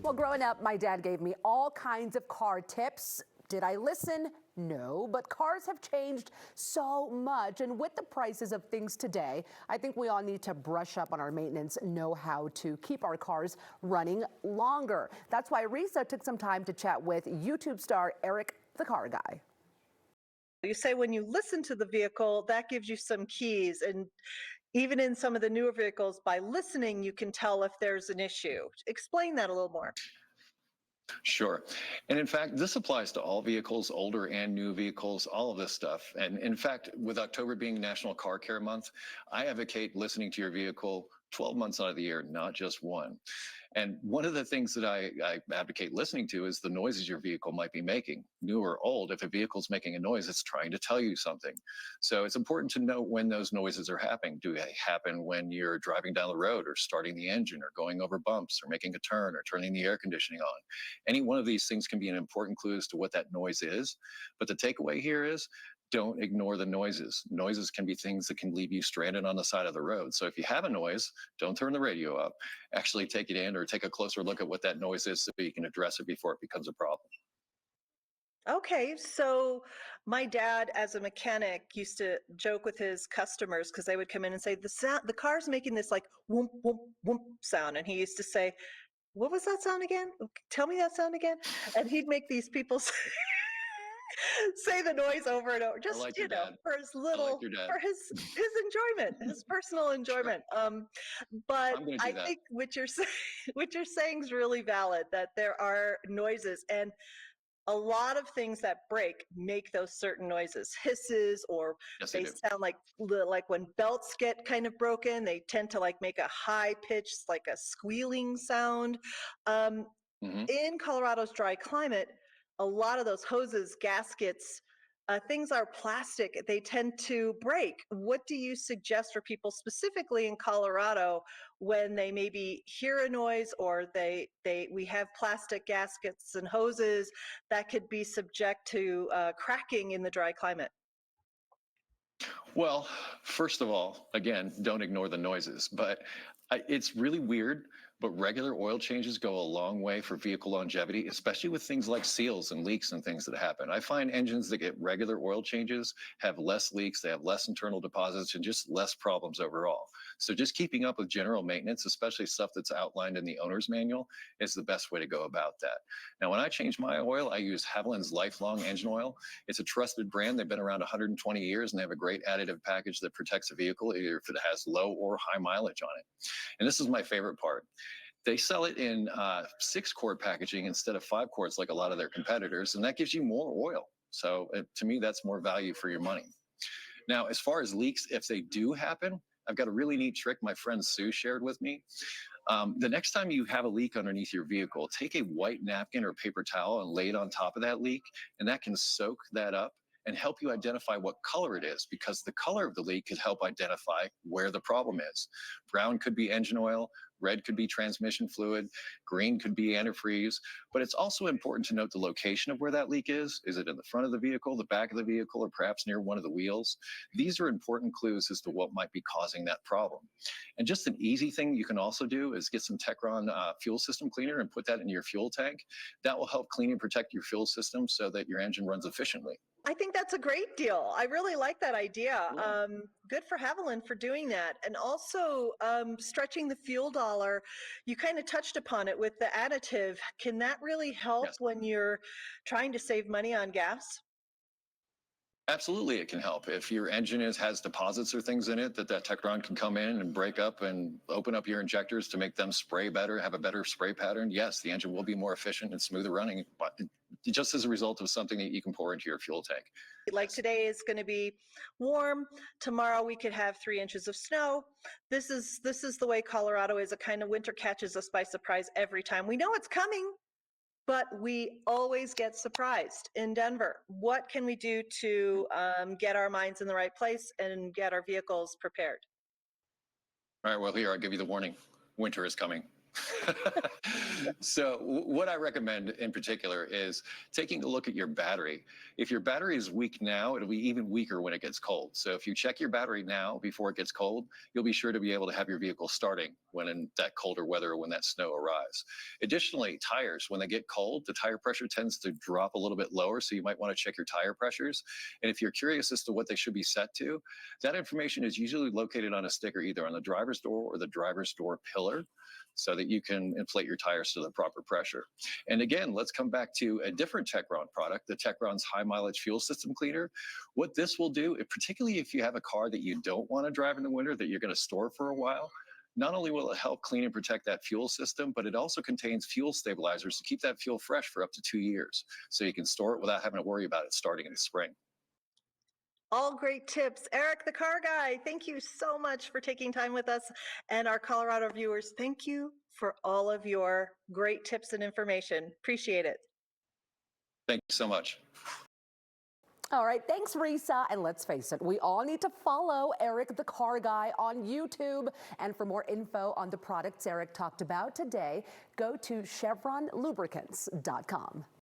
Well, growing up, my dad gave me all kinds of car tips. Did I listen? No, but cars have changed so much. And with the prices of things today, I think we all need to brush up on our maintenance, know how to keep our cars running longer. That's why Risa took some time to chat with YouTube star Eric, the car guy. You say when you listen to the vehicle, that gives you some keys. And even in some of the newer vehicles, by listening, you can tell if there's an issue. Explain that a little more. Sure. And in fact, this applies to all vehicles, older and new vehicles, all of this stuff. And in fact, with October being National Car Care Month, I advocate listening to your vehicle 12 months out of the year, not just one. And one of the things that I advocate listening to is the noises your vehicle might be making. New or old, if a vehicle's making a noise, it's trying to tell you something. So it's important to know when those noises are happening. Do they happen when you're driving down the road or starting the engine or going over bumps or making a turn or turning the air conditioning on? Any one of these things can be an important clue as to what that noise is. But the takeaway here is don't ignore the noises. Noises can be things that can leave you stranded on the side of the road. So if you have a noise, don't turn the radio up. Actually take it in or take a closer look at what that noise is so you can address it before it becomes a problem. Okay, so my dad, as a mechanic, used to joke with his customers because they would come in and say, the car's making this like whoomp, whoomp, whoomp sound. And he used to say, what was that sound again? Tell me that sound again. And he'd make these people say the noise over and over, just, like your dad. for his for his enjoyment, his personal enjoyment. Sure. But I'm gonna do I that. think what you're saying is really valid, that there are noises, and a lot of things that break make those certain noises, hisses, or Yes, they I do. sound like when belts get kind of broken, they tend to like make a high pitch, like a squealing sound. Um, in Colorado's dry climate, a lot of those hoses, gaskets, things are plastic. They tend to break. What do you suggest for people specifically in Colorado when they maybe hear a noise, or we have plastic gaskets and hoses that could be subject to cracking in the dry climate? Well, first of all, again, don't ignore the noises, but it's really weird, but regular oil changes go a long way for vehicle longevity, especially with things like seals and leaks and things that happen. I find engines that get regular oil changes have less leaks, they have less internal deposits, and just less problems overall. So just keeping up with general maintenance, especially stuff that's outlined in the owner's manual, is the best way to go about that. Now, when I change my oil, I use Haviland's Lifelong Engine Oil. It's a trusted brand. They've been around 120 years, and they have a great additive package that protects the vehicle, either if it has low or high mileage on it. And this is my favorite part. They sell it in 6-quart packaging instead of 5 quarts like a lot of their competitors, and that gives you more oil. So to me, that's more value for your money. Now, as far as leaks, if they do happen, I've got a really neat trick my friend Sue shared with me. The next time you have a leak underneath your vehicle, take a white napkin or paper towel and lay it on top of that leak, and that can soak that up and help you identify what color it is, because the color of the leak could help identify where the problem is. Brown could be engine oil, red could be transmission fluid, green could be antifreeze, but it's also important to note the location of where that leak is. Is it in the front of the vehicle, the back of the vehicle, or perhaps near one of the wheels? These are important clues as to what might be causing that problem. And just an easy thing you can also do is get some Techron fuel system cleaner and put that in your fuel tank. That will help clean and protect your fuel system so that your engine runs efficiently. I think that's a great deal. I really like that idea. Yeah. Good for Haviland for doing that. And also stretching the fuel dollar. You kind of touched upon it with the additive. Can that really help Yes. when you're trying to save money on gas? Absolutely, it can help. If your engine has deposits or things in it, that Techron can come in and break up and open up your injectors to make them spray better, have a better spray pattern. Yes, the engine will be more efficient and smoother running, but just as a result of something that you can pour into your fuel tank. Like today is going to be warm. Tomorrow we could have 3 inches of snow. This is the way Colorado is. A kind of winter catches us by surprise every time. We know it's coming, but we always get surprised. In Denver, what can we do to get our minds in the right place and get our vehicles prepared? All right, well, here, I'll give you the warning. Winter is coming. So what I recommend in particular is taking a look at your battery. If your battery is weak now, it'll be even weaker when it gets cold. So if you check your battery now before it gets cold, you'll be sure to be able to have your vehicle starting when in that colder weather or when that snow arrives. Additionally, tires, when they get cold, the tire pressure tends to drop a little bit lower, so you might want to check your tire pressures. And if you're curious as to what they should be set to, that information is usually located on a sticker either on the driver's door or the driver's door pillar, so that you can inflate your tires to the proper pressure. And again, let's come back to a different Techron product, the Techron's High Mileage Fuel System Cleaner. What this will do, particularly if you have a car that you don't want to drive in the winter, that you're going to store for a while, not only will it help clean and protect that fuel system, but it also contains fuel stabilizers to keep that fuel fresh for up to 2 years. So you can store it without having to worry about it starting in the spring. All great tips. Eric, the car guy, thank you so much for taking time with us. And our Colorado viewers, thank you for all of your great tips and information. Appreciate it. Thank you so much. All right, thanks, Risa. And let's face it, we all need to follow Eric the Car Guy on YouTube. And for more info on the products Eric talked about today, go to chevronlubricants.com.